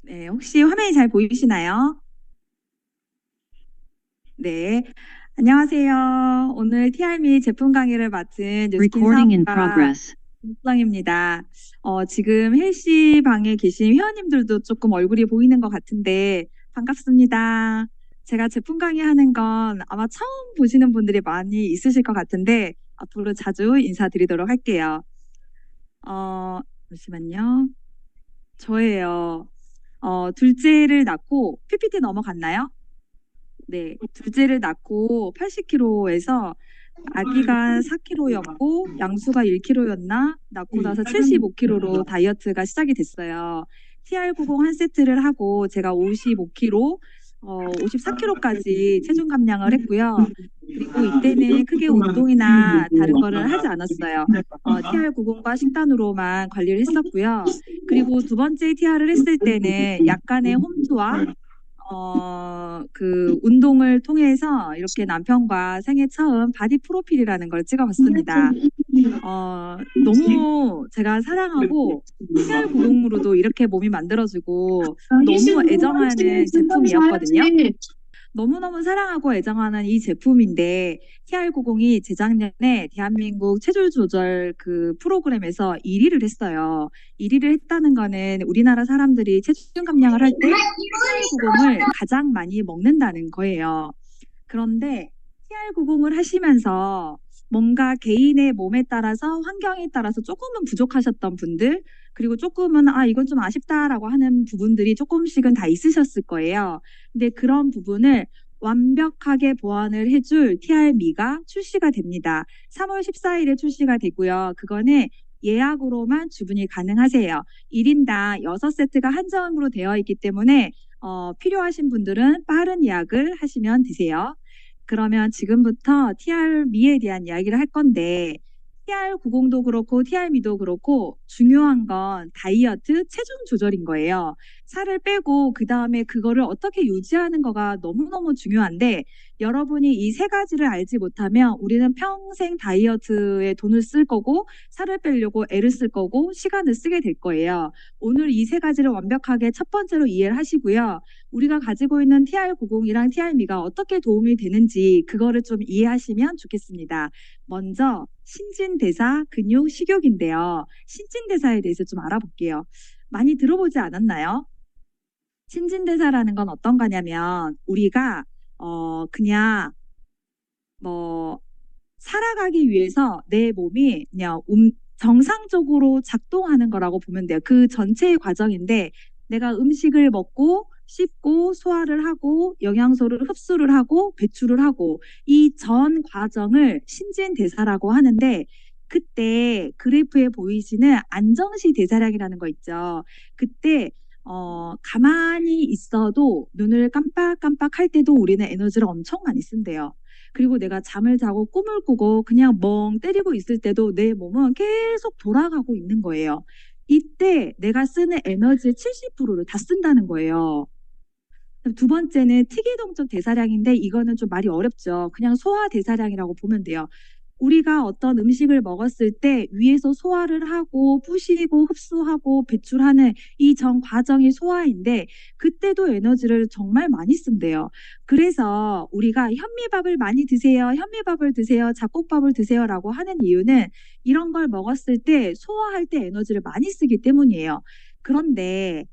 네, 혹시 화면이 잘 보이시나요? 네, 안녕하세요. 오늘 TRM이 제품 강의를 맡은 뉴스킨 Recording in 사업가 progress. 김수정입니다. 지금 헬시 방에 계신 회원님들도 조금 얼굴이 보이는 것 같은데 반갑습니다. 제가 제품 강의하는 건 아마 처음 보시는 분들이 많이 있으실 것 같은데 앞으로 자주 인사드리도록 할게요. 잠시만요. 저예요. 둘째를 낳고 PPT 넘어갔나요? 네, 둘째를 낳고 80kg에서 아기가 4kg였고 양수가 1kg였나? 낳고 나서 75kg로 다이어트가 시작이 됐어요. TR90 한 세트를 하고 제가 55kg, 54kg까지 체중 감량을 했고요. 그리고 이때는 크게 운동이나 다른 거를 하지 않았어요. TR90과 식단으로만 관리를 했었고요. 그리고 두 번째 TR을 했을 때는 약간의 홈트와 그 운동을 통해서 이렇게 남편과 생애 처음 바디 프로필이라는 걸 찍어봤습니다. 너무 제가 사랑하고 TR90으로도 이렇게 몸이 만들어지고 너무 애정하는 제품이었거든요. 너무너무 사랑하고 애정하는 이 제품인데 TR90이 재작년에 대한민국 체중 조절 그 프로그램에서 1위를 했어요. 1위를 했다는 거는 우리나라 사람들이 체중 감량을 할 때 TR90을 가장 많이 먹는다는 거예요. 그런데 TR90을 하시면서 뭔가 개인의 몸에 따라서 환경에 따라서 조금은 부족하셨던 분들 그리고 조금은 이건 좀 아쉽다라고 하는 부분들이 조금씩은 다 있으셨을 거예요. 근데 그런 부분을 완벽하게 보완을 해줄 TR미가 출시가 됩니다. 3월 14일에 출시가 되고요. 그거는 예약으로만 주문이 가능하세요. 1인당 6세트가 한정으로 되어 있기 때문에 필요하신 분들은 빠른 예약을 하시면 되세요. 그러면 지금부터 TR미에 대한 이야기를 할 건데 TR90도 그렇고 TR미도 그렇고 중요한 건 다이어트 체중 조절인 거예요. 살을 빼고 그 다음에 그거를 어떻게 유지하는 거가 너무너무 중요한데 여러분이 이 세 가지를 알지 못하면 우리는 평생 다이어트에 돈을 쓸 거고 살을 빼려고 애를 쓸 거고 시간을 쓰게 될 거예요. 오늘 이 세 가지를 완벽하게 첫 번째로 이해를 하시고요. 우리가 가지고 있는 TR90이랑 TR미가 어떻게 도움이 되는지 그거를 좀 이해하시면 좋겠습니다. 먼저 신진대사 근육 식욕인데요. 신진대사에 대해서 좀 알아볼게요. 많이 들어보지 않았나요? 신진대사라는 건 어떤 거냐면 우리가 그냥 뭐 살아가기 위해서 내 몸이 그냥 정상적으로 작동하는 거라고 보면 돼요. 그 전체의 과정인데 내가 음식을 먹고 씹고 소화를 하고 영양소를 흡수를 하고 배출을 하고 이 전 과정을 신진대사라고 하는데 그때 그래프에 보이시는 안정시 대사량이라는 거 있죠. 그때 가만히 있어도 눈을 깜빡깜빡 할 때도 우리는 에너지를 엄청 많이 쓴대요. 그리고 내가 잠을 자고 꿈을 꾸고 그냥 멍 때리고 있을 때도 내 몸은 계속 돌아가고 있는 거예요. 이때 내가 쓰는 에너지의 70%를 다 쓴다는 거예요. 두 번째는 특이동적 대사량인데 이거는 좀 말이 어렵죠. 그냥 소화 대사량이라고 보면 돼요. 우리가 어떤 음식을 먹었을 때 위에서 소화를 하고 부시고 흡수하고 배출하는 이 전 과정이 소화인데 그때도 에너지를 정말 많이 쓴대요. 그래서 우리가 현미밥을 많이 드세요, 현미밥을 드세요, 잡곡밥을 드세요라고 하는 이유는 이런 걸 먹었을 때 소화할 때 에너지를 많이 쓰기 때문이에요. 그런데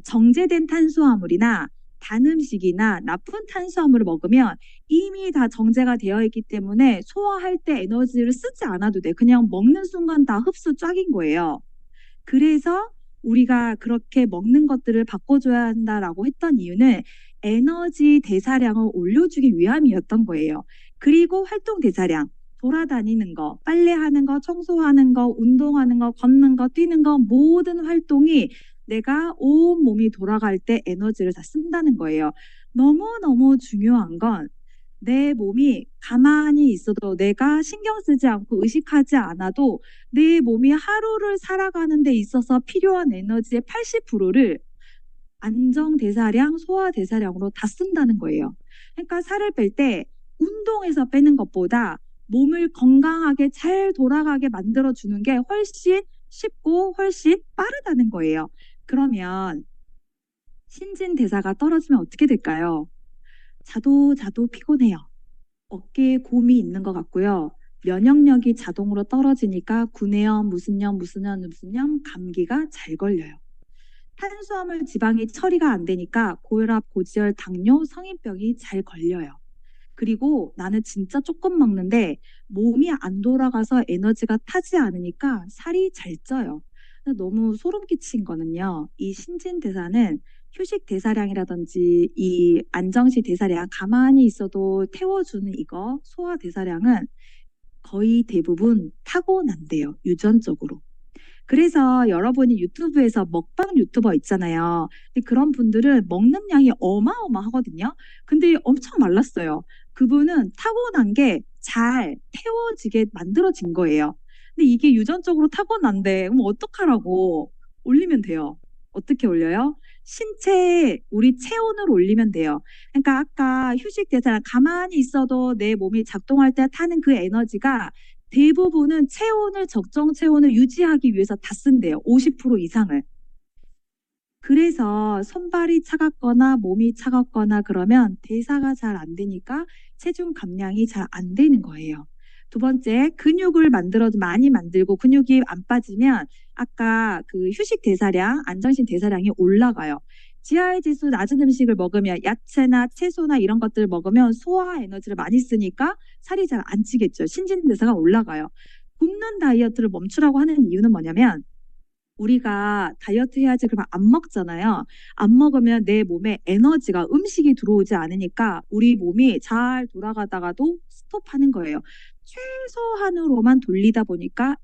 정제된 탄수화물이나 단 음식이나 나쁜 탄수화물을 먹으면 이미 다 정제가 되어 있기 때문에 소화할 때 에너지를 쓰지 않아도 돼. 그냥 먹는 순간 다 흡수 쫙인 거예요. 그래서 우리가 그렇게 먹는 것들을 바꿔줘야 한다라고 했던 이유는 에너지 대사량을 올려주기 위함이었던 거예요. 그리고 활동 대사량, 돌아다니는 거, 빨래하는 거, 청소하는 거, 운동하는 거, 걷는 거, 뛰는 거, 모든 활동이 내가 온 몸이 돌아갈 때 에너지를 다 쓴다는 거예요. 너무너무 중요한 건 내 몸이 가만히 있어도 내가 신경 쓰지 않고 의식하지 않아도 내 몸이 하루를 살아가는 데 있어서 필요한 에너지의 80%를 안정대사량, 소화대사량으로 다 쓴다는 거예요. 그러니까 살을 뺄 때 운동해서 빼는 것보다 몸을 건강하게 잘 돌아가게 만들어주는 게 훨씬 쉽고 훨씬 빠르다는 거예요. 그러면 신진대사가 떨어지면 어떻게 될까요? 자도 자도 피곤해요. 어깨에 곰이 있는 것 같고요. 면역력이 자동으로 떨어지니까 구내염, 무슨 염, 감기가 잘 걸려요. 탄수화물 지방이 처리가 안 되니까 고혈압, 고지혈, 당뇨, 성인병이 잘 걸려요. 그리고 나는 진짜 조금 먹는데 몸이 안 돌아가서 에너지가 타지 않으니까 살이 잘 쪄요. 근데 너무 소름 끼친 거는요. 이 신진대사는 휴식 대사량이라든지 이 안정시 대사량 가만히 있어도 태워주는 이거 소화 대사량은 거의 대부분 타고난대요. 유전적으로. 그래서 여러분이 유튜브에서 먹방 유튜버 있잖아요. 근데 그런 분들은 먹는 양이 어마어마하거든요. 근데 엄청 말랐어요. 그분은 타고난 게 잘 태워지게 만들어진 거예요. 근데 이게 유전적으로 타고난데 그럼 어떡하라고 올리면 돼요. 어떻게 올려요? 신체에 우리 체온을 올리면 돼요. 그러니까 아까 휴식 대사랑 가만히 있어도 내 몸이 작동할 때 타는 그 에너지가 대부분은 체온을 적정 체온을 유지하기 위해서 다 쓴대요. 50% 이상을. 그래서 손발이 차갑거나 몸이 차갑거나 그러면 대사가 잘 안 되니까 체중 감량이 잘 안 되는 거예요. 두 번째, 근육을 많이 만들고 근육이 안 빠지면 아까 그 휴식 대사량, 안정신 대사량이 올라가요. GI 지수 낮은 음식을 먹으면 야채나 채소나 이런 것들을 먹으면 소화 에너지를 많이 쓰니까 살이 잘 안 찌겠죠. 신진대사가 올라가요. 굶는 다이어트를 멈추라고 하는 이유는 뭐냐면 우리가 다이어트 해야지 그러면 안 먹잖아요. 안 먹으면 내 몸에 에너지가 음식이 들어오지 않으니까 우리 몸이 잘 돌아가다가도 스톱하는 거예요. 최소한으로만 돌리다 보니까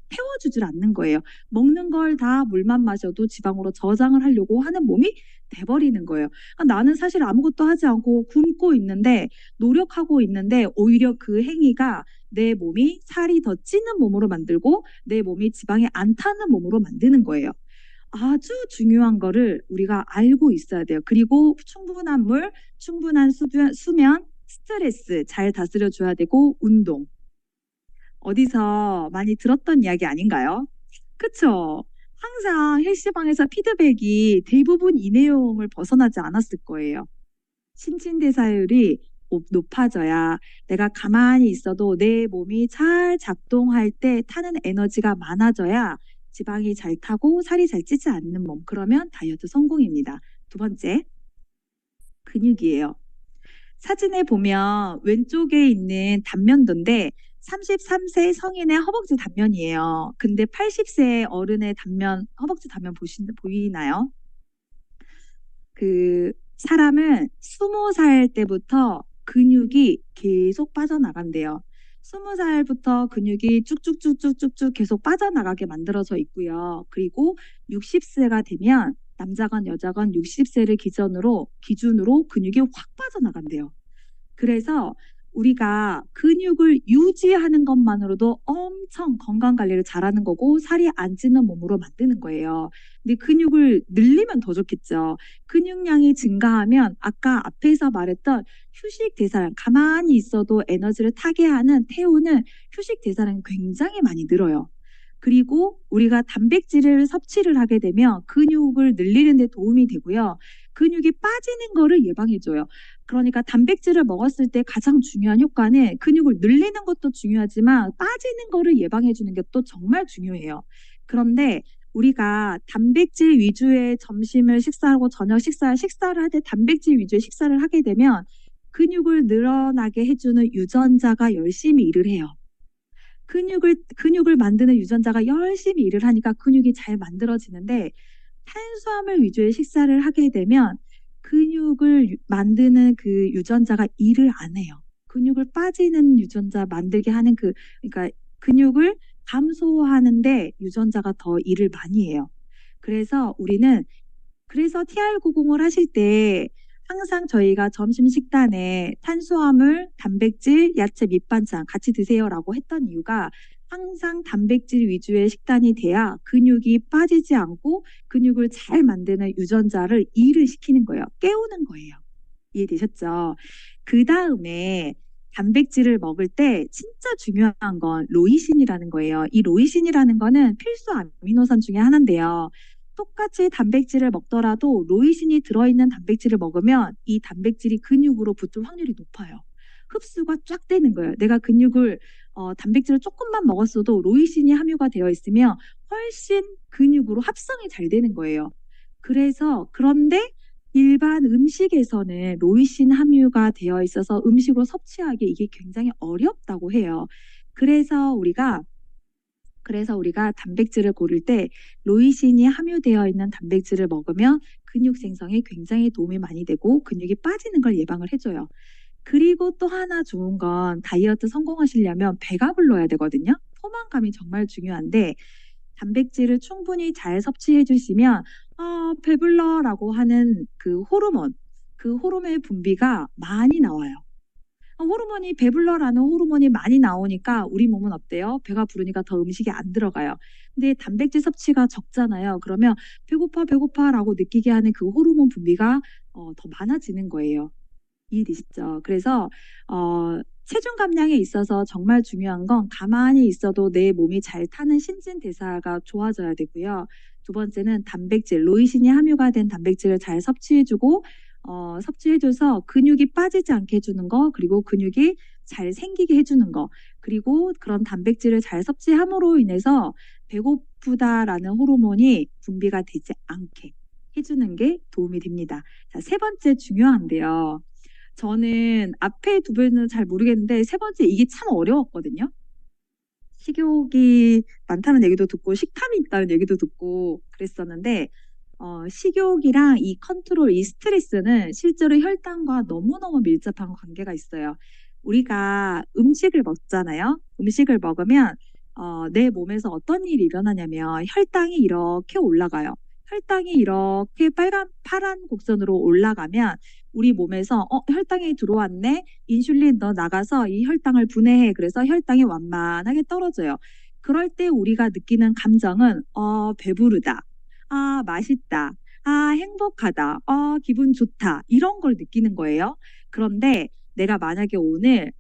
태워주질 않는 거예요. 먹는 걸 다 물만 마셔도 지방으로 저장을 하려고 하는 몸이 돼버리는 거예요. 나는 사실 아무것도 하지 않고 굶고 있는데 노력하고 있는데 오히려 그 행위가 내 몸이 살이 더 찌는 몸으로 만들고 내 몸이 지방이 안 타는 몸으로 만드는 거예요. 아주 중요한 거를 우리가 알고 있어야 돼요. 그리고 충분한 물, 충분한 수면, 스트레스 잘 다스려 줘야 되고 운동. 어디서 많이 들었던 이야기 아닌가요? 그쵸? 항상 헬스방에서 피드백이 대부분 이 내용을 벗어나지 않았을 거예요. 신진대사율이 높아져야 내가 가만히 있어도 내 몸이 잘 작동할 때 타는 에너지가 많아져야 지방이 잘 타고 살이 잘 찌지 않는 몸. 그러면 다이어트 성공입니다. 두 번째, 근육이에요. 사진에 보면 왼쪽에 있는 단면도인데 33세 성인의 허벅지 단면이에요. 근데 80세 어른의 단면, 허벅지 단면 보이나요? 그 사람은 20살 때부터 근육이 계속 빠져나간대요. 20살부터 근육이 쭉쭉쭉쭉쭉쭉 계속 빠져나가게 만들어져 있고요. 그리고 60세가 되면 남자건 여자건 60세를 기준으로 근육이 확 빠져나간대요. 그래서 우리가 근육을 유지하는 것만으로도 엄청 건강 관리를 잘하는 거고 살이 안 찌는 몸으로 만드는 거예요. 근데 근육을 늘리면 더 좋겠죠. 근육량이 증가하면 아까 앞에서 말했던 휴식 대사량, 가만히 있어도 에너지를 타게 하는 태우는 휴식 대사량이 굉장히 많이 늘어요. 그리고 우리가 단백질을 섭취를 하게 되면 근육을 늘리는 데 도움이 되고요. 근육이 빠지는 거를 예방해줘요. 그러니까 단백질을 먹었을 때 가장 중요한 효과는 근육을 늘리는 것도 중요하지만 빠지는 거를 예방해 주는 게 또 정말 중요해요. 그런데 우리가 단백질 위주의 점심을 식사하고 저녁 식사를 할 때 단백질 위주의 식사를 하게 되면 근육을 늘어나게 해주는 유전자가 열심히 일을 해요. 근육을 만드는 유전자가 열심히 일을 하니까 근육이 잘 만들어지는데 탄수화물 위주의 식사를 하게 되면 근육을 만드는 그 유전자가 일을 안 해요. 근육을 빠지는 유전자 만들게 하는 그러니까 근육을 감소하는데 유전자가 더 일을 많이 해요. 그래서 TR90을 하실 때 항상 저희가 점심 식단에 탄수화물, 단백질, 야채, 밑반찬 같이 드세요라고 했던 이유가 항상 단백질 위주의 식단이 돼야 근육이 빠지지 않고 근육을 잘 만드는 유전자를 일을 시키는 거예요. 깨우는 거예요. 이해되셨죠? 그 다음에 단백질을 먹을 때 진짜 중요한 건 로이신이라는 거예요. 이 로이신이라는 거는 필수 아미노산 중에 하나인데요. 똑같이 단백질을 먹더라도 로이신이 들어있는 단백질을 먹으면 이 단백질이 근육으로 붙을 확률이 높아요. 흡수가 쫙 되는 거예요. 내가 단백질을 조금만 먹었어도 로이신이 함유가 되어 있으면 훨씬 근육으로 합성이 잘 되는 거예요. 그런데 일반 음식에서는 로이신 함유가 되어 있어서 음식으로 섭취하기 이게 굉장히 어렵다고 해요. 그래서 우리가 단백질을 고를 때 로이신이 함유되어 있는 단백질을 먹으면 근육 생성에 굉장히 도움이 많이 되고 근육이 빠지는 걸 예방을 해줘요. 그리고 또 하나 좋은 건 다이어트 성공하시려면 배가 불러야 되거든요. 포만감이 정말 중요한데 단백질을 충분히 잘 섭취해 주시면 배불러라고 하는 그 호르몬의 분비가 많이 나와요. 배불러라는 호르몬이 많이 나오니까 우리 몸은 어때요? 배가 부르니까 더 음식이 안 들어가요. 근데 단백질 섭취가 적잖아요. 그러면 배고파라고 느끼게 하는 그 호르몬 분비가 더 많아지는 거예요. 이해되시죠? 그래서 체중 감량에 있어서 정말 중요한 건 가만히 있어도 내 몸이 잘 타는 신진대사가 좋아져야 되고요. 두 번째는 로이신이 함유가 된 단백질을 잘 섭취해줘서 근육이 빠지지 않게 해주는 거, 그리고 근육이 잘 생기게 해주는 거, 그리고 그런 단백질을 잘 섭취함으로 인해서 배고프다라는 호르몬이 분비가 되지 않게 해주는 게 도움이 됩니다. 자, 세 번째 중요한데요. 저는 앞에 두 번은 잘 모르겠는데 세 번째 이게 참 어려웠거든요. 식욕이 많다는 얘기도 듣고 식탐이 있다는 얘기도 듣고 그랬었는데 식욕이랑 이 스트레스는 실제로 혈당과 너무너무 밀접한 관계가 있어요. 우리가 음식을 먹잖아요. 음식을 먹으면 내 몸에서 어떤 일이 일어나냐면 혈당이 이렇게 올라가요. 혈당이 이렇게 파란 곡선으로 올라가면 우리 몸에서 혈당이 들어왔네. 인슐린 너 나가서 이 혈당을 분해해. 그래서 혈당이 완만하게 떨어져요. 그럴 때 우리가 느끼는 감정은 배부르다. 맛있다. 행복하다. 기분 좋다. 이런 걸 느끼는 거예요. 그런데 내가 만약에 오늘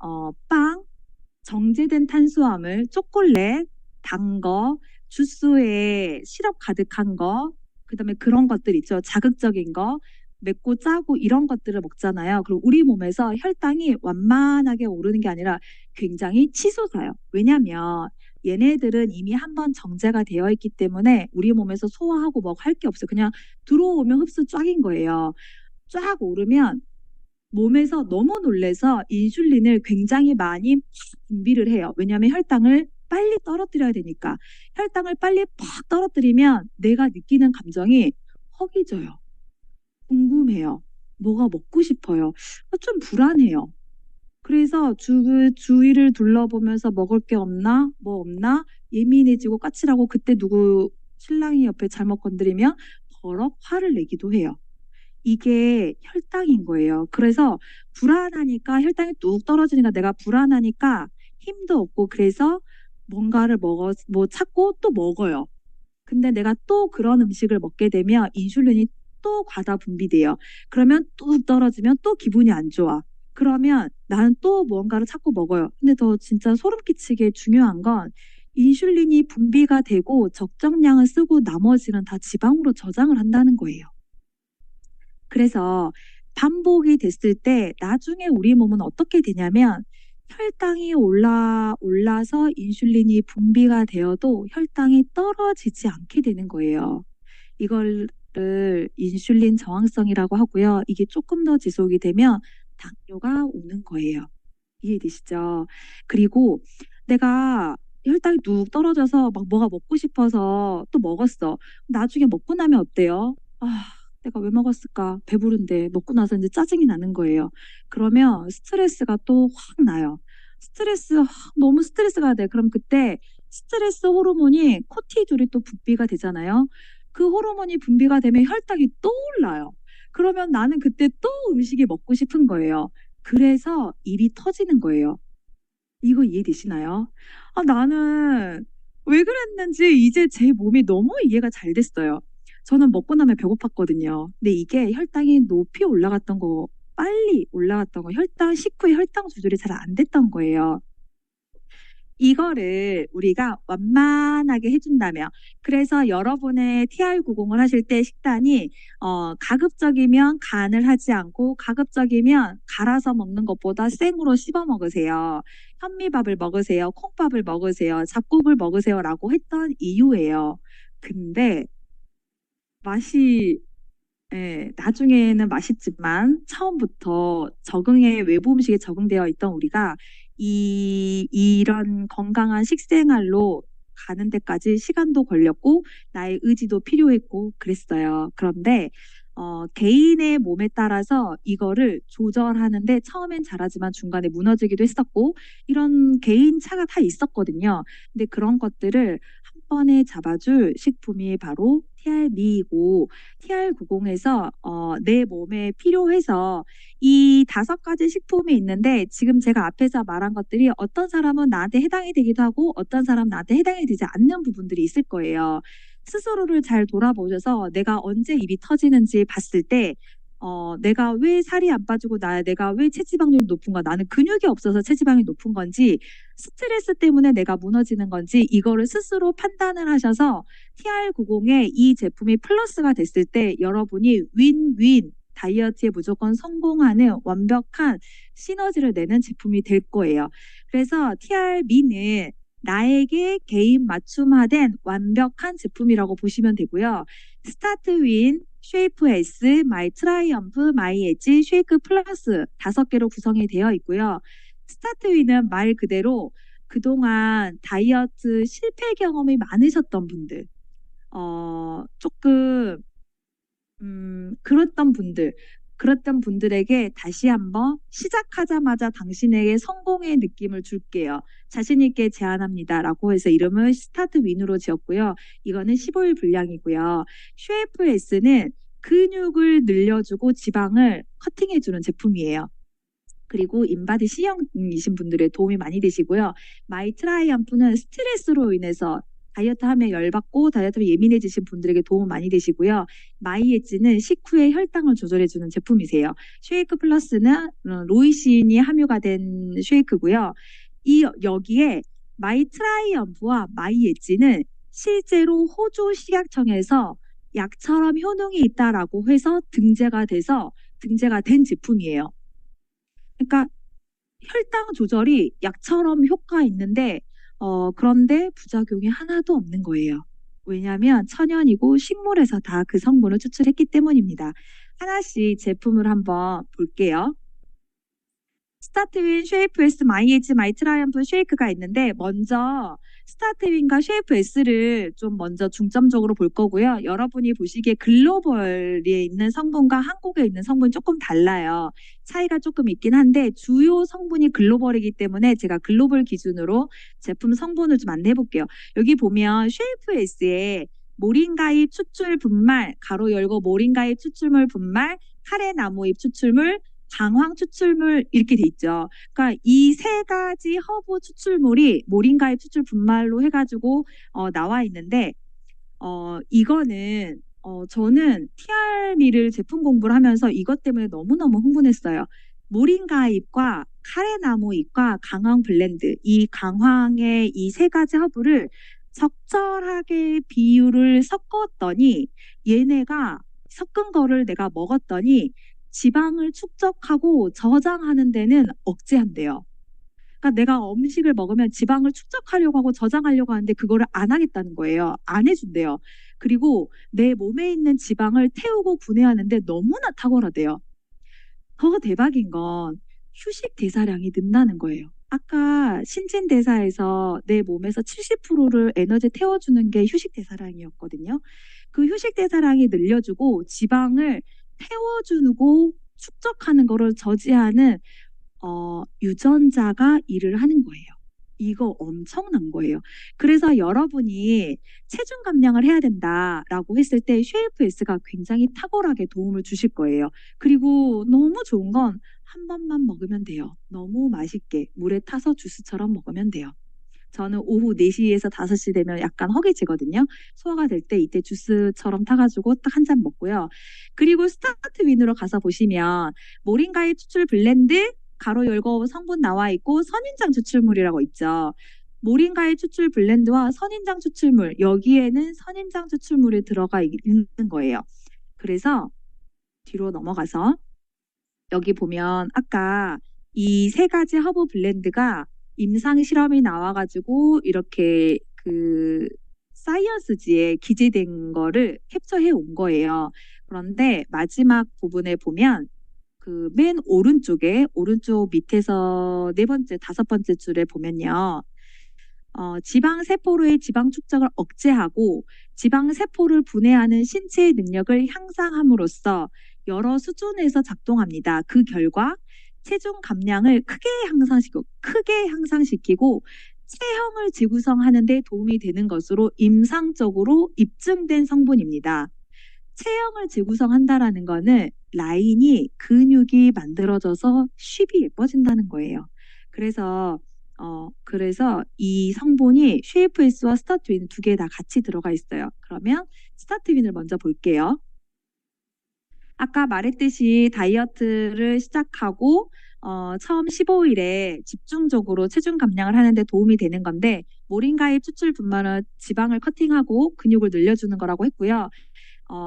정제된 탄수화물, 초콜릿, 단 거, 주스에 시럽 가득한 거, 그다음에 그런 것들 있죠. 자극적인 거, 맵고 짜고 이런 것들을 먹잖아요. 그럼 우리 몸에서 혈당이 완만하게 오르는 게 아니라 굉장히 치솟아요. 왜냐하면 얘네들은 이미 한번 정제가 되어 있기 때문에 우리 몸에서 소화하고 뭐 할 게 없어요. 그냥 들어오면 흡수 쫙인 거예요. 쫙 오르면 몸에서 너무 놀래서 인슐린을 굉장히 많이 분비를 해요. 왜냐하면 혈당을 빨리 떨어뜨려야 되니까. 혈당을 빨리 팍 떨어뜨리면 내가 느끼는 감정이 허기져요. 궁금해요. 뭐가 먹고 싶어요. 좀 불안해요. 그래서 주위를 둘러보면서 먹을 게 없나? 뭐 없나? 예민해지고 까칠하고 그때 누구 신랑이 옆에 잘못 건드리면 버럭 화를 내기도 해요. 이게 혈당인 거예요. 그래서 불안하니까 혈당이 뚝 떨어지니까 내가 불안하니까 힘도 없고 그래서 뭔가를 찾고 또 먹어요. 근데 내가 또 그런 음식을 먹게 되면 인슐린이 또 과다 분비돼요. 그러면 뚝 떨어지면 또 기분이 안 좋아. 그러면 나는 또 무언가를 찾고 먹어요. 근데 더 진짜 소름 끼치게 중요한 건 인슐린이 분비가 되고 적정량을 쓰고 나머지는 다 지방으로 저장을 한다는 거예요. 그래서 반복이 됐을 때 나중에 우리 몸은 어떻게 되냐면 혈당이 올라서 인슐린이 분비가 되어도 혈당이 떨어지지 않게 되는 거예요. 이거를 인슐린 저항성이라고 하고요. 이게 조금 더 지속이 되면 당뇨가 오는 거예요. 이해되시죠? 그리고 내가 혈당이 뚝 떨어져서 막 뭐가 먹고 싶어서 또 먹었어. 나중에 먹고 나면 어때요? 내가 왜 먹었을까? 배부른데 먹고 나서 이제 짜증이 나는 거예요. 그러면 스트레스가 또 확 나요. 너무 스트레스가 돼. 그럼 그때 스트레스 호르몬이 코티졸이 또 분비가 되잖아요. 그 호르몬이 분비가 되면 혈당이 또 올라요. 그러면 나는 그때 또 음식이 먹고 싶은 거예요. 그래서 입이 터지는 거예요. 이거 이해되시나요? 나는 왜 그랬는지 이제 제 몸이 너무 이해가 잘 됐어요. 저는 먹고 나면 배고팠거든요. 근데 이게 혈당이 빨리 올라갔던 거, 식후에 혈당 조절이 잘 안 됐던 거예요. 이거를 우리가 완만하게 해준다면, 그래서 여러분의 TR90을 하실 때 식단이 가급적이면 간을 하지 않고 가급적이면 갈아서 먹는 것보다 생으로 씹어 먹으세요. 현미밥을 먹으세요. 콩밥을 먹으세요. 잡곡을 먹으세요라고 했던 이유예요. 근데 맛이 나중에는 맛있지만 처음부터 외부 음식에 적응되어 있던 우리가 이런 건강한 식생활로 가는 데까지 시간도 걸렸고 나의 의지도 필요했고 그랬어요. 그런데 개인의 몸에 따라서 이거를 조절하는데 처음엔 잘하지만 중간에 무너지기도 했었고 이런 개인 차가 다 있었거든요. 근데 그런 것들을 한 번에 잡아줄 식품이 바로 TRM이고 TR90에서 내 몸에 필요해서 이 5가지 식품이 있는데 지금 제가 앞에서 말한 것들이 어떤 사람은 나한테 해당이 되기도 하고 어떤 사람은 나한테 해당이 되지 않는 부분들이 있을 거예요. 스스로를 잘 돌아보셔서 내가 언제 입이 터지는지 봤을 때 내가 왜 살이 안 빠지고 내가 왜 체지방률이 높은가? 나는 근육이 없어서 체지방이 높은 건지 스트레스 때문에 내가 무너지는 건지 이거를 스스로 판단을 하셔서 TR90에 이 제품이 플러스가 됐을 때 여러분이 윈윈 다이어트에 무조건 성공하는 완벽한 시너지를 내는 제품이 될 거예요. 그래서 TR미는 나에게 개인 맞춤화된 완벽한 제품이라고 보시면 되고요. 스타트 윈, 쉐이프 S, 마이 트라이엄프, 마이 엣지, 쉐이크 플러스 5개로 구성이 되어 있고요. 스타트 윈은 말 그대로 그동안 다이어트 실패 경험이 많으셨던 분들, 조금 그랬던 분들에게 다시 한번 시작하자마자 당신에게 성공의 느낌을 줄게요. 자신 있게 제안합니다라고 해서 이름을 스타트 윈으로 지었고요. 이거는 15일 분량이고요. 쉐이프 S는 근육을 늘려주고 지방을 커팅해주는 제품이에요. 그리고 인바디 C형이신 분들의 도움이 많이 되시고요. 마이 트라이엄프는 스트레스로 인해서 다이어트 하면 열받고 다이어트 하면 예민해지신 분들에게 도움 많이 되시고요. 마이 엣지는 식후에 혈당을 조절해주는 제품이세요. 쉐이크 플러스는 로이신이 함유가 된 쉐이크고요. 여기에 마이 트라이엄프와 마이 엣지는 실제로 호주 식약청에서 약처럼 효능이 있다라고 해서 등재가 된 제품이에요. 그러니까 혈당 조절이 약처럼 효과 있는데 그런데 부작용이 하나도 없는 거예요. 왜냐하면 천연이고 식물에서 다 그 성분을 추출했기 때문입니다. 하나씩 제품을 한번 볼게요. 스타트윈, 쉐이프 S, 마이 엣지, 마이 트라이엄프 쉐이크가 있는데 먼저 스타트윈과 쉐이프 S를 좀 먼저 중점적으로 볼 거고요. 여러분이 보시기에 글로벌에 있는 성분과 한국에 있는 성분이 조금 달라요. 차이가 조금 있긴 한데 주요 성분이 글로벌이기 때문에 제가 글로벌 기준으로 제품 성분을 좀 안내해 볼게요. 여기 보면 쉐이프 S에 모링가잎 추출 분말, 가로 열고 모링가잎 추출물 분말, 카레나무잎 추출물, 강황 추출물 이렇게 돼 있죠. 그러니까 이 3가지 허브 추출물이 모링가잎 추출 분말로 해가지고 나와 있는데 이거는 저는 TR미를 제품 공부를 하면서 이것 때문에 너무너무 흥분했어요. 모링가잎과 카레나무잎과 강황 블렌드, 이 강황의 이 3가지 허브를 적절하게 비율을 섞었더니 얘네가 섞은 거를 내가 먹었더니 지방을 축적하고 저장하는 데는 억제한대요. 그러니까 내가 음식을 먹으면 지방을 축적하려고 하고 저장하려고 하는데 그거를 안 하겠다는 거예요. 안 해준대요. 그리고 내 몸에 있는 지방을 태우고 분해하는데 너무나 탁월하대요. 더 대박인 건 휴식 대사량이 는다는 거예요. 아까 신진대사에서 내 몸에서 70%를 에너지 태워주는 게 휴식 대사량이었거든요. 그 휴식 대사량이 늘려주고 지방을 태워주고 축적하는 거를 저지하는 유전자가 일을 하는 거예요. 이거 엄청난 거예요. 그래서 여러분이 체중 감량을 해야 된다라고 했을 때 쉐이프 S가 굉장히 탁월하게 도움을 주실 거예요. 그리고 너무 좋은 건 한 번만 먹으면 돼요. 너무 맛있게 물에 타서 주스처럼 먹으면 돼요. 저는 오후 4시에서 5시 되면 약간 허기지거든요. 소화가 될 때 이때 주스처럼 타가지고 딱 한 잔 먹고요. 그리고 스타트 윈으로 가서 보시면 모링가잎 추출 블렌드 가로 열고 성분 나와 있고 선인장 추출물이라고 있죠. 모링가의 추출 블렌드와 선인장 추출물, 여기에는 선인장 추출물이 들어가 있는 거예요. 그래서 뒤로 넘어가서 여기 보면 아까 이 세 가지 허브 블렌드가 임상 실험이 나와가지고 이렇게 그 사이언스지에 기재된 거를 캡처해 온 거예요. 그런데 마지막 부분에 보면 그 맨 오른쪽에 오른쪽 밑에서 네 번째, 다섯 번째 줄에 보면요. 지방 세포로의 지방 축적을 억제하고 지방 세포를 분해하는 신체의 능력을 향상함으로써 여러 수준에서 작동합니다. 그 결과 체중 감량을 크게 향상시키고 체형을 재구성하는 데 도움이 되는 것으로 임상적으로 입증된 성분입니다. 체형을 재구성한다라는 거는 라인이 근육이 만들어져서 쉐입이 예뻐진다는 거예요. 그래서 이 성분이 쉐이프에스와 스타트윈 두 개 다 같이 들어가 있어요. 그러면 스타트윈을 먼저 볼게요. 아까 말했듯이 다이어트를 시작하고 처음 15일에 집중적으로 체중 감량을 하는데 도움이 되는 건데 모링가의 추출 분말은 지방을 커팅하고 근육을 늘려주는 거라고 했고요.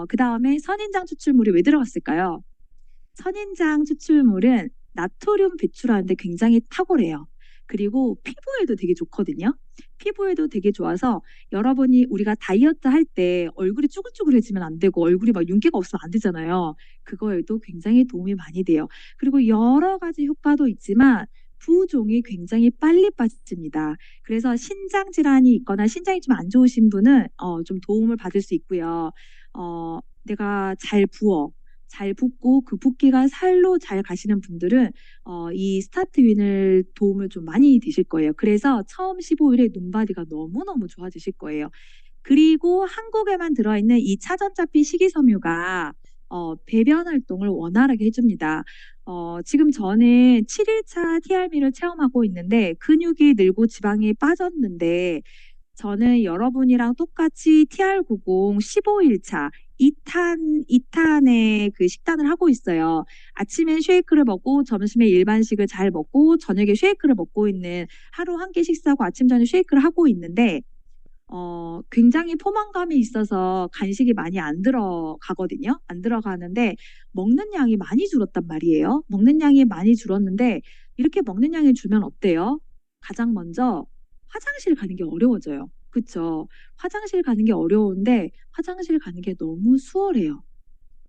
그 다음에 선인장 추출물이 왜 들어갔을까요? 선인장 추출물은 나트륨 배출하는데 굉장히 탁월해요. 그리고 피부에도 되게 좋거든요. 피부에도 되게 좋아서 여러분이 우리가 다이어트 할 때 얼굴이 쭈글쭈글해지면 안 되고 얼굴이 막 윤기가 없으면 안 되잖아요. 그거에도 굉장히 도움이 많이 돼요. 그리고 여러 가지 효과도 있지만 부종이 굉장히 빨리 빠집니다. 그래서 신장 질환이 있거나 신장이 좀 안 좋으신 분은 좀 도움을 받을 수 있고요. 내가 잘 붓고 그 붓기가 살로 잘 가시는 분들은 이 스타트윈을 도움을 좀 많이 드실 거예요. 그래서 처음 15일에 눈바디가 너무너무 좋아지실 거예요. 그리고 한국에만 들어있는 이 차전자피 식이섬유가 배변 활동을 원활하게 해줍니다. 지금 저는 7일차 TRM를 체험하고 있는데 근육이 늘고 지방이 빠졌는데 저는 여러분이랑 똑같이 TR90 15일차 2탄의 그 식단을 하고 있어요. 아침에 쉐이크를 먹고 점심에 일반식을 잘 먹고 저녁에 쉐이크를 먹고 있는 하루 한 끼 식사하고 아침 저녁 쉐이크를 하고 있는데 굉장히 포만감이 있어서 간식이 많이 안 들어가거든요. 안 들어가는데 먹는 양이 많이 줄었단 말이에요. 먹는 양이 많이 줄었는데 이렇게 먹는 양이 줄면 어때요? 가장 먼저 화장실 가는 게 어려워져요. 그쵸? 화장실 가는 게 어려운데 화장실 가는 게 너무 수월해요.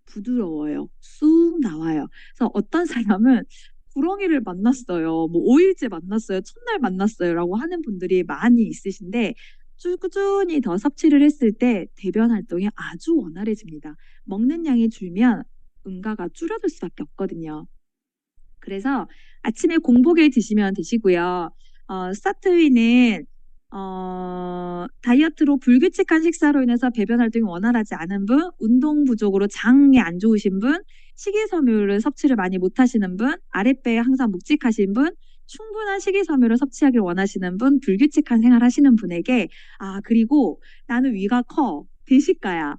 부드러워요. 쑥 나와요. 그래서 어떤 사람은 구렁이를 만났어요. 뭐 5일째 만났어요. 첫날 만났어요라고 하는 분들이 많이 있으신데 꾸준히 더 섭취를 했을 때 대변 활동이 아주 원활해집니다. 먹는 양이 줄면 응가가 줄어들 수밖에 없거든요. 그래서 아침에 공복에 드시면 되시고요. 스타트윈은 다이어트로 불규칙한 식사로 인해서 배변 활동이 원활하지 않은 분, 운동 부족으로 장이 안 좋으신 분, 식이섬유를 섭취를 많이 못 하시는 분, 아랫배에 항상 묵직하신 분, 충분한 식이섬유를 섭취하길 원하시는 분, 불규칙한 생활 하시는 분에게 그리고 나는 위가 커, 대식가야.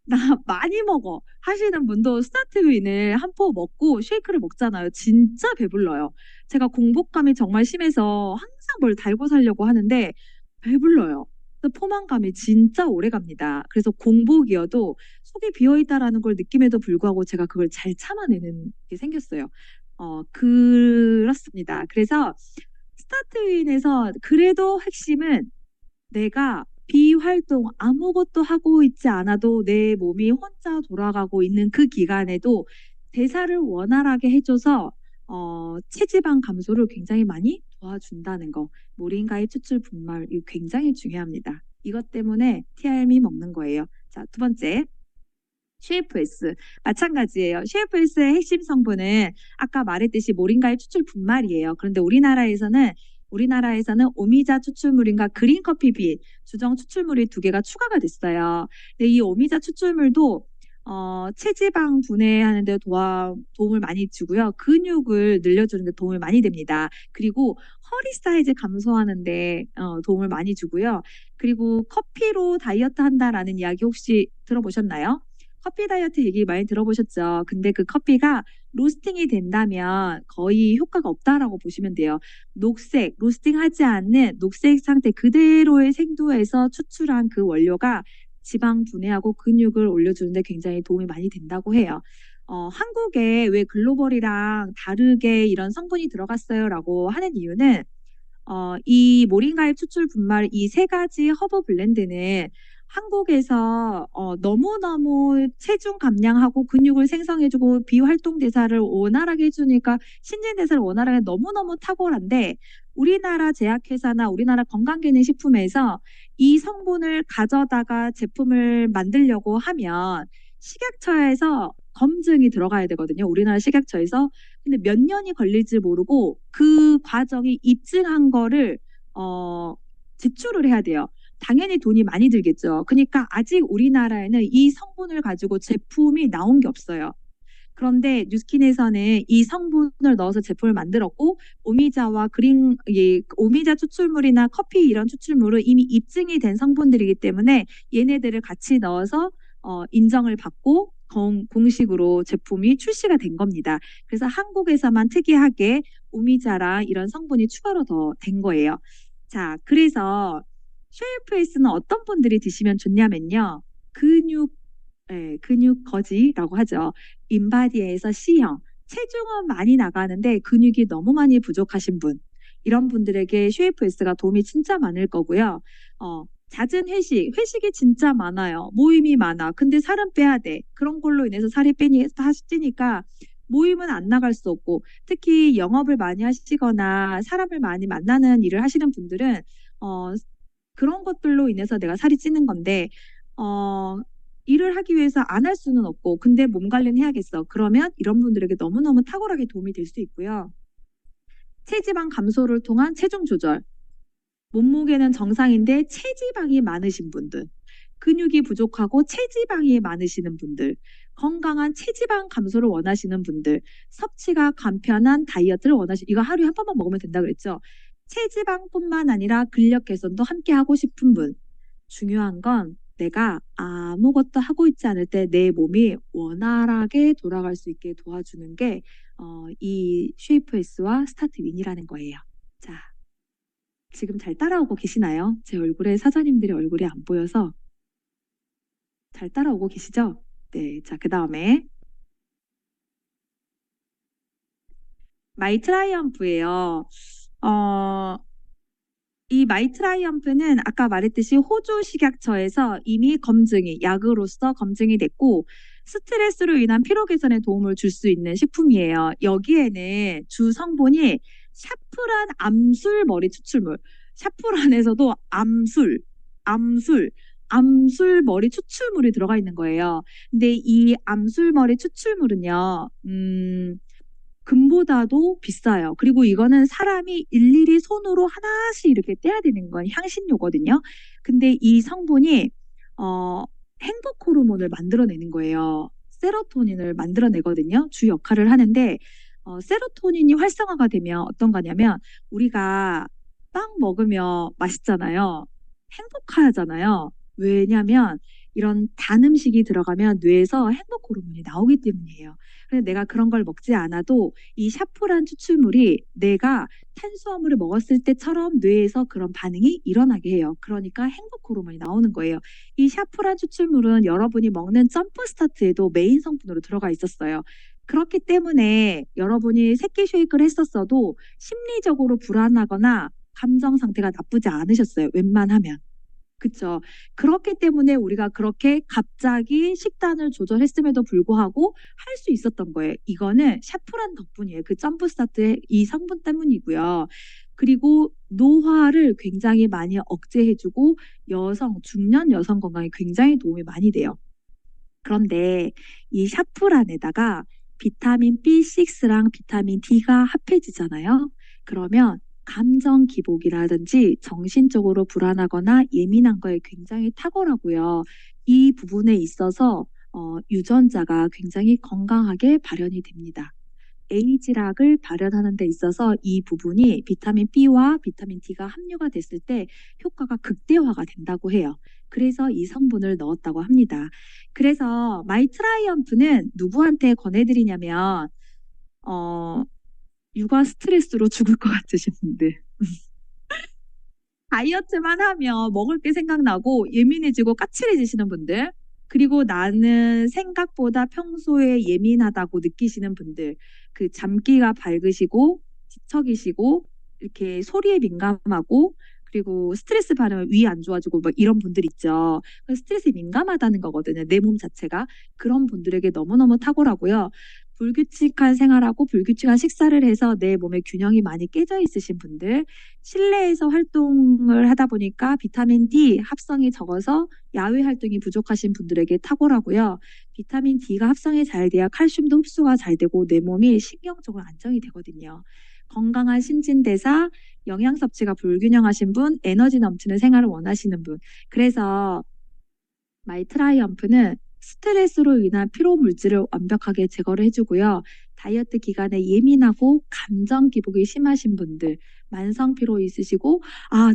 나 많이 먹어 하시는 분도 스타트윈을 한 포 먹고 쉐이크를 먹잖아요. 진짜 배불러요. 제가 공복감이 정말 심해서 항상 뭘 달고 살려고 하는데 배불러요. 그래서 포만감이 진짜 오래 갑니다. 그래서 공복이어도 속이 비어있다라는 걸 느낌에도 불구하고 제가 그걸 잘 참아내는 게 생겼어요. 그렇습니다. 그래서 스타트윈에서 그래도 핵심은 내가 비활동 아무것도 하고 있지 않아도 내 몸이 혼자 돌아가고 있는 그 기간에도 대사를 원활하게 해줘서 체지방 감소를 굉장히 많이 도와준다는 거. 모링가의 추출 분말 이거 굉장히 중요합니다. 이것 때문에 TRM이 먹는 거예요. 자, 두 번째. CFS 마찬가지예요. CFS의 핵심 성분은 아까 말했듯이 모링가의 추출 분말이에요. 그런데 우리나라에서는 오미자 추출물인가 그린커피빛 주정 추출물이 두 개가 추가가 됐어요. 근데 이 오미자 추출물도 체지방 분해하는 데 도움을 많이 주고요. 근육을 늘려주는 데 도움을 많이 됩니다. 그리고 허리 사이즈 감소하는 데 도움을 많이 주고요. 그리고 커피로 다이어트 한다라는 이야기 혹시 들어보셨나요? 커피 다이어트 얘기 많이 들어보셨죠? 근데 그 커피가 로스팅이 된다면 거의 효과가 없다라고 보시면 돼요. 녹색, 로스팅하지 않는 녹색 상태 그대로의 생두에서 추출한 그 원료가 지방 분해하고 근육을 올려주는데 굉장히 도움이 많이 된다고 해요. 한국에 왜 글로벌이랑 다르게 이런 성분이 들어갔어요라고 하는 이유는 이 모링가의 추출 분말 이 세 가지 허브 블렌드는 한국에서 너무너무 체중 감량하고 근육을 생성해주고 비활동 대사를 원활하게 해주니까 신진대사를 원활하게 너무너무 탁월한데 우리나라 제약회사나 우리나라 건강기능식품에서 이 성분을 가져다가 제품을 만들려고 하면 식약처에서 검증이 들어가야 되거든요. 우리나라 식약처에서. 근데 몇 년이 걸릴지 모르고 그 과정이 입증한 거를 제출을 해야 돼요. 당연히 돈이 많이 들겠죠. 그러니까 아직 우리나라에는 이 성분을 가지고 제품이 나온 게 없어요. 그런데 뉴스킨에서는 이 성분을 넣어서 제품을 만들었고 오미자와 오미자 추출물이나 커피 이런 추출물은 이미 입증이 된 성분들이기 때문에 얘네들을 같이 넣어서 인정을 받고 공식으로 제품이 출시가 된 겁니다. 그래서 한국에서만 특이하게 오미자랑 이런 성분이 추가로 더 된 거예요. 자, 그래서 쉐이프에이스는 어떤 분들이 드시면 좋냐면요. 근육 거지라고 하죠. 인바디에서 C형. 체중은 많이 나가는데 근육이 너무 많이 부족하신 분. 이런 분들에게 쉐이프에이스가 도움이 진짜 많을 거고요. 잦은 회식이 진짜 많아요. 모임이 많아. 근데 살은 빼야 돼. 그런 걸로 인해서 살이 찌니까 모임은 안 나갈 수 없고 특히 영업을 많이 하시거나 사람을 많이 만나는 일을 하시는 분들은 그런 것들로 인해서 내가 살이 찌는 건데 일을 하기 위해서 안 할 수는 없고 근데 몸 관리는 해야겠어. 그러면 이런 분들에게 너무너무 탁월하게 도움이 될 수 있고요. 체지방 감소를 통한 체중 조절. 몸무게는 정상인데 체지방이 많으신 분들, 근육이 부족하고 체지방이 많으시는 분들, 건강한 체지방 감소를 원하시는 분들, 섭취가 간편한 다이어트를 이거 하루에 한 번만 먹으면 된다 그랬죠. 체지방뿐만 아니라 근력 개선도 함께 하고 싶은 분. 중요한 건 내가 아무것도 하고 있지 않을 때 내 몸이 원활하게 돌아갈 수 있게 도와주는 게 이 쉐이프에스와 스타트 윈이라는 거예요. 자, 지금 잘 따라오고 계시나요? 제 얼굴에 사장님들의 얼굴이 안 보여서 잘 따라오고 계시죠? 네, 자, 그 다음에 마이 트라이엄프예요. 이 마이 트라이엄프는 아까 말했듯이 호주 식약처에서 이미 약으로서 검증이 됐고 스트레스로 인한 피로 개선에 도움을 줄 수 있는 식품이에요. 여기에는 주 성분이 샤프란 암술 머리 추출물. 샤프란에서도 암술 머리 추출물이 들어가 있는 거예요. 근데 이 암술 머리 추출물은요, 금보다도 비싸요. 그리고 이거는 사람이 일일이 손으로 하나씩 이렇게 떼야 되는 건 향신료거든요. 근데 이 성분이 행복 호르몬을 만들어내는 거예요. 세로토닌을 만들어내거든요. 주 역할을 하는데 세로토닌이 활성화가 되면 어떤 거냐면 우리가 빵 먹으면 맛있잖아요. 행복하잖아요. 왜냐면 이런 단 음식이 들어가면 뇌에서 행복 호르몬이 나오기 때문이에요. 그래서 내가 그런 걸 먹지 않아도 이 샤프란 추출물이 내가 탄수화물을 먹었을 때처럼 뇌에서 그런 반응이 일어나게 해요. 그러니까 행복 호르몬이 나오는 거예요. 이 샤프란 추출물은 여러분이 먹는 점프 스타트에도 메인 성분으로 들어가 있었어요. 그렇기 때문에 여러분이 새끼 쉐이크를 했었어도 심리적으로 불안하거나 감정 상태가 나쁘지 않으셨어요. 웬만하면. 그쵸. 그렇기 때문에 우리가 그렇게 갑자기 식단을 조절했음에도 불구하고 할 수 있었던 거예요. 이거는 샤프란 덕분이에요. 그 점프 스타트의 이 성분 때문이고요. 그리고 노화를 굉장히 많이 억제해주고 중년 여성 건강에 굉장히 도움이 많이 돼요. 그런데 이 샤프란에다가 비타민 B6랑 비타민 D가 합해지잖아요. 그러면 감정 기복이라든지 정신적으로 불안하거나 예민한 거에 굉장히 탁월하고요. 이 부분에 있어서 유전자가 굉장히 건강하게 발현이 됩니다. 에이지락을 발현하는 데 있어서 이 부분이 비타민 B와 비타민 D가 함유가 됐을 때 효과가 극대화가 된다고 해요. 그래서 이 성분을 넣었다고 합니다. 그래서 마이트라이엄프는 누구한테 권해드리냐면 어, 육아 스트레스로 죽을 것 같으신 분들. 다이어트만 하면 먹을 게 생각나고 예민해지고 까칠해지시는 분들, 그리고 나는 생각보다 평소에 예민하다고 느끼시는 분들, 그 잠기가 밝으시고 뒤척이시고 이렇게 소리에 민감하고 그리고 스트레스 받으면 위 안 좋아지고 뭐 이런 분들 있죠. 스트레스에 민감하다는 거거든요. 내 몸 자체가. 그런 분들에게 너무너무 탁월하고요. 불규칙한 생활하고 불규칙한 식사를 해서 내 몸의 균형이 많이 깨져 있으신 분들, 실내에서 활동을 하다 보니까 비타민 D 합성이 적어서 야외 활동이 부족하신 분들에게 탁월하고요. 비타민 D가 합성이 잘 돼야 칼슘도 흡수가 잘 되고 내 몸이 신경적으로 안정이 되거든요. 건강한 신진대사, 영양 섭취가 불균형하신 분, 에너지 넘치는 생활을 원하시는 분. 그래서 마이트라이엄프는 스트레스로 인한 피로 물질을 완벽하게 제거를 해주고요. 다이어트 기간에 예민하고 감정 기복이 심하신 분들, 만성 피로 있으시고,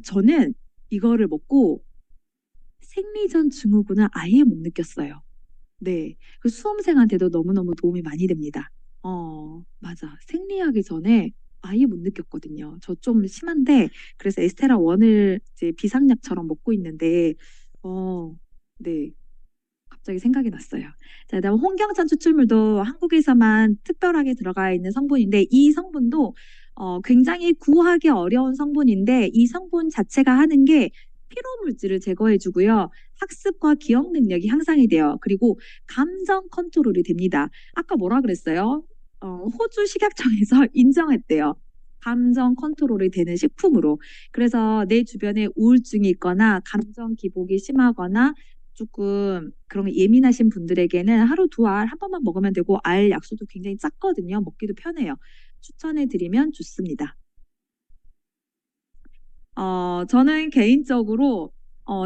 저는 이거를 먹고 생리전 증후군을 아예 못 느꼈어요. 네. 그 수험생한테도 너무너무 도움이 많이 됩니다. 맞아. 생리하기 전에 아예 못 느꼈거든요. 저 좀 심한데, 그래서 에스테라 원을 이제 비상약처럼 먹고 있는데, 네. 갑자기 생각이 났어요. 자, 그다음 홍경천 추출물도 한국에서만 특별하게 들어가 있는 성분인데 이 성분도 굉장히 구하기 어려운 성분인데 이 성분 자체가 하는 게 피로 물질을 제거해 주고요. 학습과 기억 능력이 향상이 돼요. 그리고 감정 컨트롤이 됩니다. 아까 뭐라 그랬어요? 호주 식약청에서 인정했대요. 감정 컨트롤이 되는 식품으로. 그래서 내 주변에 우울증이 있거나 감정 기복이 심하거나 조금 그런 게 예민하신 분들에게는 하루 두 알 한 번만 먹으면 되고 알 약수도 굉장히 작거든요. 먹기도 편해요. 추천해 드리면 좋습니다. 저는 개인적으로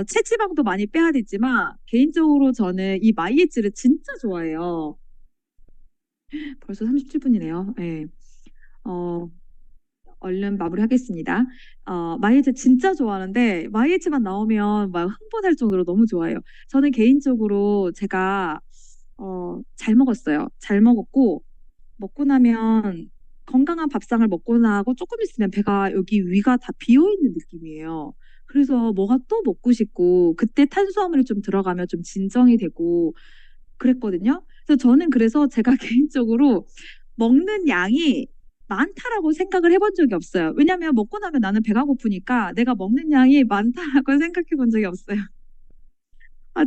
체지방도 많이 빼야 되지만 개인적으로 저는 이 마이애찌를 진짜 좋아해요. 벌써 37분이네요. 네. 얼른 마무리하겠습니다. 마이애츠 진짜 좋아하는데 마이애츠만 나오면 막 흥분할 정도로 너무 좋아해요. 저는 개인적으로 제가 잘 먹었어요. 잘 먹었고 먹고 나면 건강한 밥상을 먹고 나고 조금 있으면 배가 여기 위가 다 비어 있는 느낌이에요. 그래서 뭐가 또 먹고 싶고 그때 탄수화물이 좀 들어가면 좀 진정이 되고 그랬거든요. 그래서 제가 개인적으로 먹는 양이 많다라고 생각을 해본 적이 없어요. 왜냐하면 먹고 나면 나는 배가 고프니까 내가 먹는 양이 많다라고 생각해 본 적이 없어요.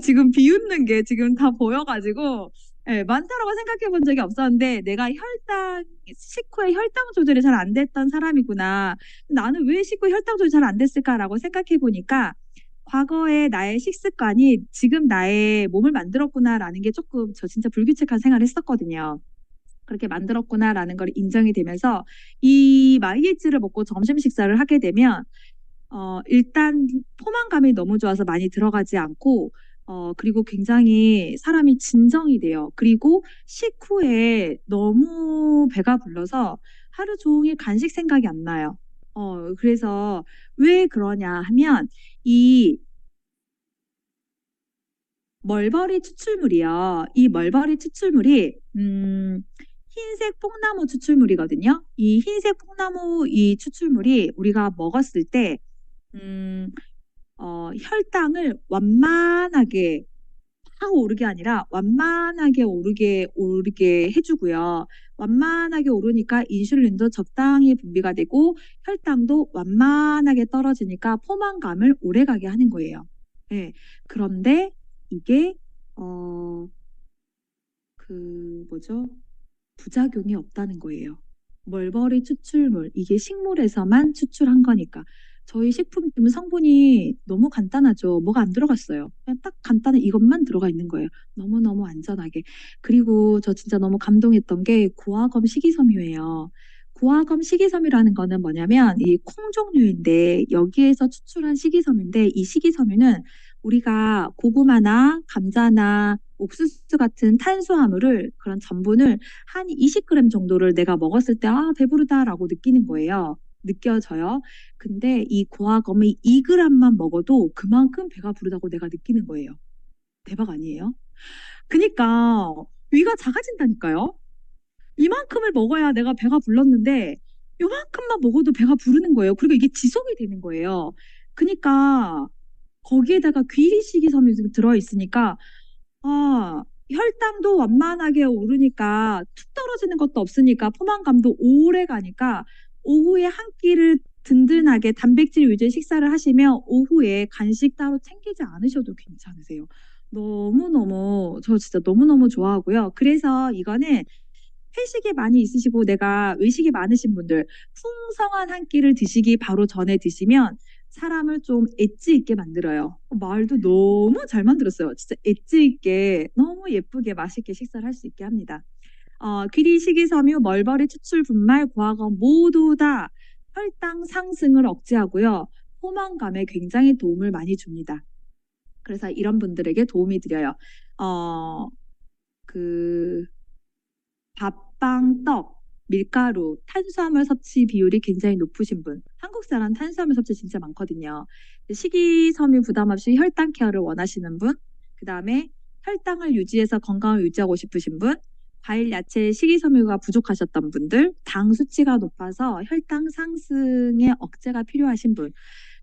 지금 비웃는 게 지금 다 보여가지고 많다라고 생각해 본 적이 없었는데 내가 식후에 혈당 조절이 잘 안 됐던 사람이구나. 나는 왜 식후에 혈당 조절이 잘 안 됐을까라고 생각해 보니까 과거의 나의 식습관이 지금 나의 몸을 만들었구나라는 게 조금 저 진짜 불규칙한 생활을 했었거든요. 그렇게 만들었구나라는 걸 인정이 되면서 이 마이애찌를 먹고 점심 식사를 하게 되면 일단 포만감이 너무 좋아서 많이 들어가지 않고 그리고 굉장히 사람이 진정이 돼요. 그리고 식후에 너무 배가 불러서 하루 종일 간식 생각이 안 나요. 그래서 왜 그러냐 하면 이 멀버리 추출물이요. 이 멀버리 추출물이 흰색 뽕나무 추출물이거든요. 이 흰색 뽕나무 이 추출물이 우리가 먹었을 때 혈당을 완만하게 확 오르게 아니라 완만하게 오르게 해주고요. 완만하게 오르니까 인슐린도 적당히 분비가 되고 혈당도 완만하게 떨어지니까 포만감을 오래가게 하는 거예요. 네. 그런데 이게 뭐죠? 부작용이 없다는 거예요. 멀버리 추출물, 이게 식물에서만 추출한 거니까. 저희 식품은 성분이 너무 간단하죠. 뭐가 안 들어갔어요. 그냥 딱 간단한 이것만 들어가 있는 거예요. 너무너무 안전하게. 그리고 저 진짜 너무 감동했던 게 구화검 식이섬유예요. 구화검 식이섬유라는 거는 뭐냐면 이 콩 종류인데 여기에서 추출한 식이섬유인데 이 식이섬유는 우리가 고구마나 감자나 옥수수 같은 탄수화물을 그런 전분을 한 20g 정도를 내가 먹었을 때 배부르다라고 느끼는 거예요. 느껴져요. 근데 이 고아검이 2g만 먹어도 그만큼 배가 부르다고 내가 느끼는 거예요. 대박 아니에요? 그니까 위가 작아진다니까요. 이만큼을 먹어야 내가 배가 불렀는데 요만큼만 먹어도 배가 부르는 거예요. 그리고 이게 지속이 되는 거예요. 그니까 거기에다가 귀리식이섬유 들어있으니까 혈당도 완만하게 오르니까 툭 떨어지는 것도 없으니까 포만감도 오래 가니까 오후에 한 끼를 든든하게 단백질 위주의 식사를 하시면 오후에 간식 따로 챙기지 않으셔도 괜찮으세요. 저 진짜 너무너무 좋아하고요. 그래서 이거는 회식이 많이 있으시고 내가 의식이 많으신 분들 풍성한 한 끼를 드시기 바로 전에 드시면 사람을 좀 엣지 있게 만들어요. 말도 너무 잘 만들었어요. 진짜 엣지 있게 너무 예쁘게 맛있게 식사를 할 수 있게 합니다. 귀리, 식이섬유, 멀버리, 추출, 분말, 고화건 모두 다 혈당 상승을 억제하고요. 포만감에 굉장히 도움을 많이 줍니다. 그래서 이런 분들에게 도움이 드려요. 밥빵, 떡, 밀가루, 탄수화물 섭취 비율이 굉장히 높으신 분. 한국 사람 탄수화물 섭취 진짜 많거든요. 식이섬유 부담 없이 혈당 케어를 원하시는 분, 그 다음에 혈당을 유지해서 건강을 유지하고 싶으신 분, 과일, 야채, 식이섬유가 부족하셨던 분들, 당 수치가 높아서 혈당 상승의 억제가 필요하신 분.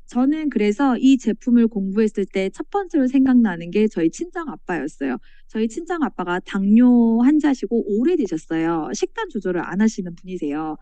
저는 그래서 이 제품을 공부했을 때 첫 번째로 생각나는 게 저희 친정 아빠였어요. 저희 친정 아빠가 당뇨 환자시고 오래되셨어요. 식단 조절을 안 하시는 분이세요.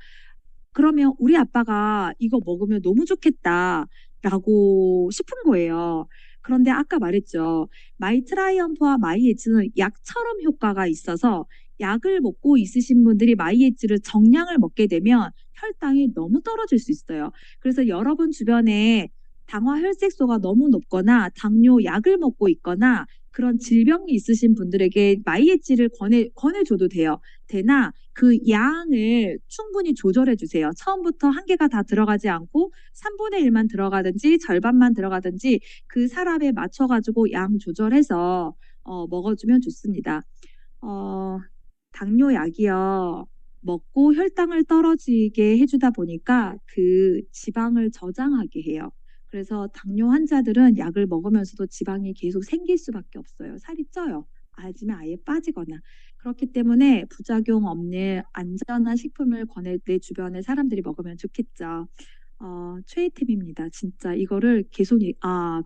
그러면 우리 아빠가 이거 먹으면 너무 좋겠다라고 싶은 거예요. 그런데 아까 말했죠. 마이트라이언프와 마이에즈는 약처럼 효과가 있어서 약을 먹고 있으신 분들이 마이에즈를 정량을 먹게 되면 혈당이 너무 떨어질 수 있어요. 그래서 여러분 주변에 당화 혈색소가 너무 높거나 당뇨 약을 먹고 있거나 그런 질병이 있으신 분들에게 마이에즈를 권해줘도 돼요. 되나 그 양을 충분히 조절해 주세요. 처음부터 한 개가 다 들어가지 않고 3분의 1만 들어가든지 절반만 들어가든지 그 사람에 맞춰가지고 양 조절해서 먹어주면 좋습니다. 당뇨 약이요. 먹고 혈당을 떨어지게 해주다 보니까 그 지방을 저장하게 해요. 그래서 당뇨 환자들은 약을 먹으면서도 지방이 계속 생길 수밖에 없어요. 살이 쪄요. 아니면 아예 빠지거나. 그렇기 때문에 부작용 없는 안전한 식품을 내 주변에 사람들이 먹으면 좋겠죠. 최애템입니다. 진짜 이거를 계속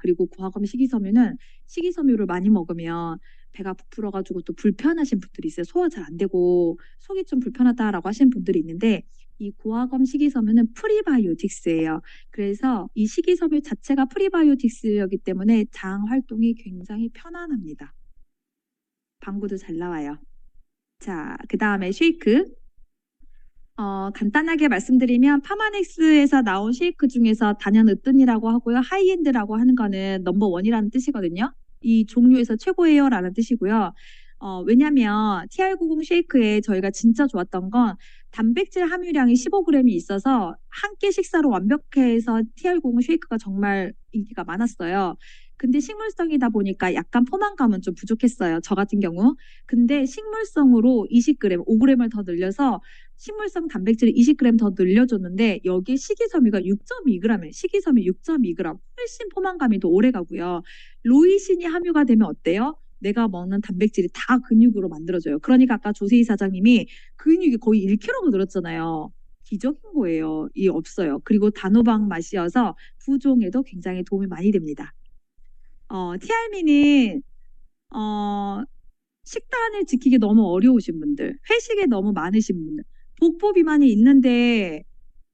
그리고 고화검 식이섬유는 식이섬유를 많이 먹으면 배가 부풀어가지고 또 불편하신 분들이 있어요. 소화 잘 안 되고 속이 좀 불편하다라고 하시는 분들이 있는데 이 고화검 식이섬유는 프리바이오틱스예요. 그래서 이 식이섬유 자체가 프리바이오틱스이기 때문에 장 활동이 굉장히 편안합니다. 방구도 잘 나와요. 자, 그 다음에 쉐이크. 간단하게 말씀드리면 파마넥스에서 나온 쉐이크 중에서 단연 으뜸이라고 하고요. 하이엔드라고 하는 거는 넘버원이라는 뜻이거든요. 이 종류에서 최고예요 라는 뜻이고요. 왜냐면 TR90 쉐이크에 저희가 진짜 좋았던 건 단백질 함유량이 15g이 있어서 한 끼 식사로 완벽해서 TR90 쉐이크가 정말 인기가 많았어요. 근데 식물성이다 보니까 약간 포만감은 좀 부족했어요. 저 같은 경우. 근데 식물성으로 20g, 5g을 더 늘려서 식물성 단백질을 20g 더 늘려줬는데 여기에 식이섬유가 6.2g에 식이섬유 6.2g 훨씬 포만감이 더 오래 가고요. 로이신이 함유가 되면 어때요? 내가 먹는 단백질이 다 근육으로 만들어져요. 그러니까 아까 조세희 사장님이 근육이 거의 1kg가 늘었잖아요. 기적인 거예요. 이 없어요. 그리고 단호박 맛이어서 부종에도 굉장히 도움이 많이 됩니다. TRM는 식단을 지키기 너무 어려우신 분들, 회식에 너무 많으신 분들, 복부 비만이 있는데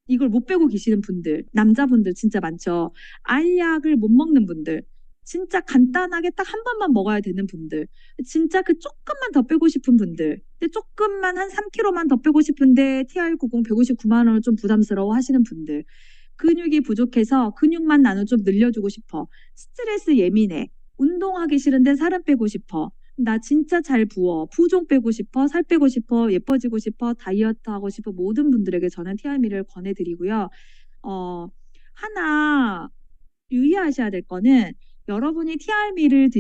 이걸 못 빼고 계시는 분들, 남자분들 진짜 많죠. 알약을 못 먹는 분들, 진짜 간단하게 딱 한 번만 먹어야 되는 분들, 진짜 그 조금만 더 빼고 싶은 분들, 근데 조금만 한 3kg만 더 빼고 싶은데 TR90 159만 원을 좀 부담스러워 하시는 분들, 근육이 부족해서 근육만 나는 좀 늘려주고 싶어. 스트레스 예민해. 운동하기 싫은데 살은 빼고 싶어. 나 진짜 잘 부어. 부종 빼고 싶어. 살 빼고 싶어. 예뻐지고 싶어. 다이어트 하고 싶어. 모든 분들에게 저는 TRM를 권해드리고요. 하나 유의하셔야 될 거는 여러분이 TRM를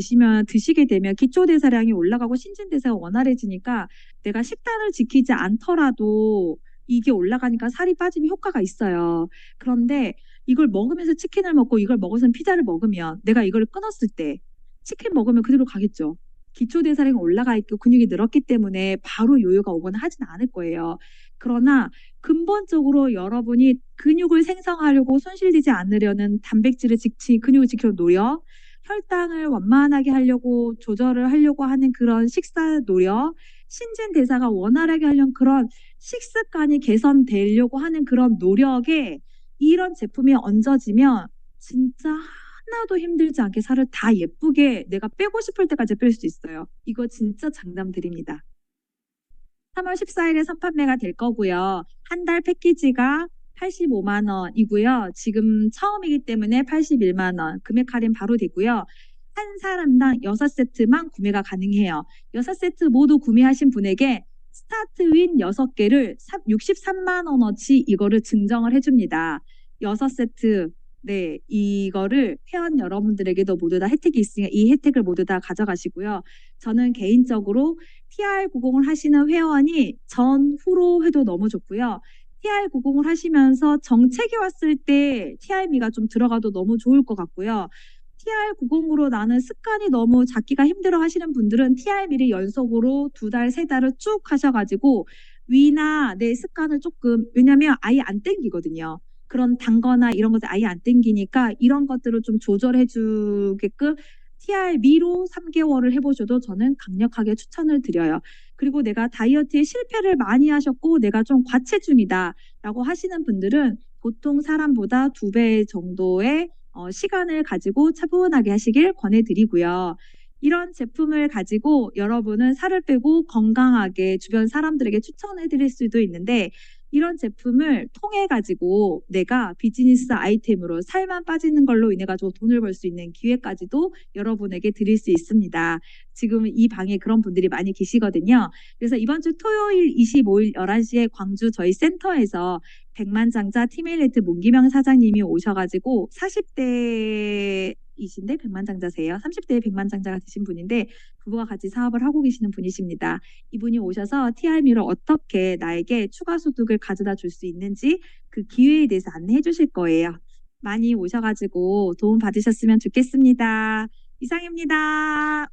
드시게 되면 기초대사량이 올라가고 신진대사가 원활해지니까 내가 식단을 지키지 않더라도 이게 올라가니까 살이 빠지는 효과가 있어요. 그런데 이걸 먹으면서 치킨을 먹고 이걸 먹어서 피자를 먹으면 내가 이걸 끊었을 때 치킨 먹으면 그대로 가겠죠. 기초대사량이 올라가 있고 근육이 늘었기 때문에 바로 요요가 오거나 하진 않을 거예요. 그러나 근본적으로 여러분이 근육을 생성하려고 손실되지 않으려는 단백질을 근육을 지키려 노력, 혈당을 완만하게 하려고 조절을 하려고 하는 그런 식사 노력, 신진대사가 원활하게 하려는 그런 식습관이 개선되려고 하는 그런 노력에 이런 제품이 얹어지면 진짜 하나도 힘들지 않게 살을 다 예쁘게 내가 빼고 싶을 때까지 뺄 수 있어요. 이거 진짜 장담 드립니다. 3월 14일에 선판매가 될 거고요. 한 달 패키지가 85만 원이고요. 지금 처음이기 때문에 81만 원. 금액 할인 바로 되고요. 한 사람당 6세트만 구매가 가능해요. 6세트 모두 구매하신 분에게 스타트 윈 6개를 63만 원어치 이거를 증정을 해줍니다. 6세트 네, 이거를 회원 여러분들에게도 모두 다 혜택이 있으니까 이 혜택을 모두 다 가져가시고요. 저는 개인적으로 TR90을 하시는 회원이 전후로 해도 너무 좋고요. TR90을 하시면서 정책이 왔을 때 TR미가 좀 들어가도 너무 좋을 것 같고요. TR90으로 나는 습관이 너무 잡기가 힘들어 하시는 분들은 TR미를 연속으로 2달, 3달을 쭉 하셔가지고 위나 내 습관을 조금, 왜냐면 아예 안 땡기거든요. 그런 단 거나 이런 것들 아예 안 땡기니까 이런 것들을 좀 조절해 주게끔 TR미로 3개월을 해보셔도 저는 강력하게 추천을 드려요. 그리고 내가 다이어트에 실패를 많이 하셨고 내가 좀 과체중이다 라고 하시는 분들은 보통 사람보다 2배 정도의 시간을 가지고 차분하게 하시길 권해드리고요. 이런 제품을 가지고 여러분은 살을 빼고 건강하게 주변 사람들에게 추천해 드릴 수도 있는데 이런 제품을 통해 가지고 내가 비즈니스 아이템으로 살만 빠지는 걸로 인해 가지고 돈을 벌 수 있는 기회까지도 여러분에게 드릴 수 있습니다. 지금 이 방에 그런 분들이 많이 계시거든요. 그래서 이번 주 토요일 25일 11시에 광주 저희 센터에서 백만장자 티메일레트 문기명 사장님이 오셔가지고 40대이신데 백만장자세요. 30대에 백만장자가 되신 분인데 부부가 같이 사업을 하고 계시는 분이십니다. 이분이 오셔서 TR미로 어떻게 나에게 추가 소득을 가져다 줄 수 있는지 그 기회에 대해서 안내해 주실 거예요. 많이 오셔가지고 도움 받으셨으면 좋겠습니다. 이상입니다.